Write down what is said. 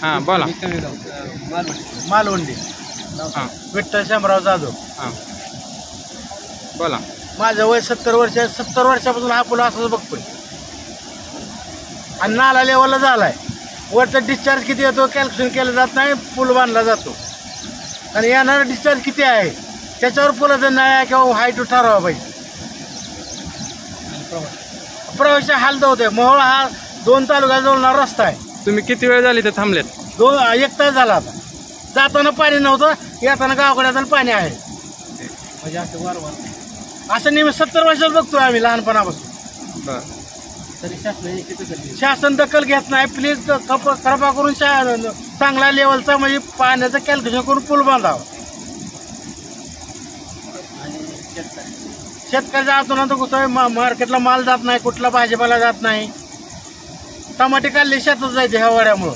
हां बोला. मालवंडी हां विठ्ठल शामराव जाधव. हां बोला. माझं वय 70 वर्ष आहे. 70 वर्षापासून हा पूल असंच बघतोय आणि नाला लेवलला झालाय. वरचा डिस्चार्ज किती येतो कॅल्क्युलेशन केलं जात नाही. पूल बांधला जातो आणि येणारा डिस्चार्ज किती आहे त्याच्यावर पुलाचं नळ्या किंवा हाईट ठरवा पाहिजे. प्रवासी हालत होते. मोहोळ हा 2 तालुक्यात जोडणारा रस्ता आहे. तुम्ही किती वेळ झाली ते थांबलेत? 1 तास झाला. आता जाताना पाणी नव्हतं, येताना गावाकडे जाताना पाणी आहे. म्हणजे असं वारंवार असं नेहमी 70 वर्षात बघतोय आम्ही लहानपणापासून. बरं. तरी शासन दखल घेत नाही. प्लीज कृपा करून चांगला लेवलचा म्हणजे पाण्याचं कॅल्क्युलेशन करून पूल बांधावा. शेतकऱ्याच्या हातून कुठं मार्केटला माल जात नाही, कुठला भाजीपाला जात नाही. टमाटे काढले शेतात जायचे ह्या वाड्यामुळं.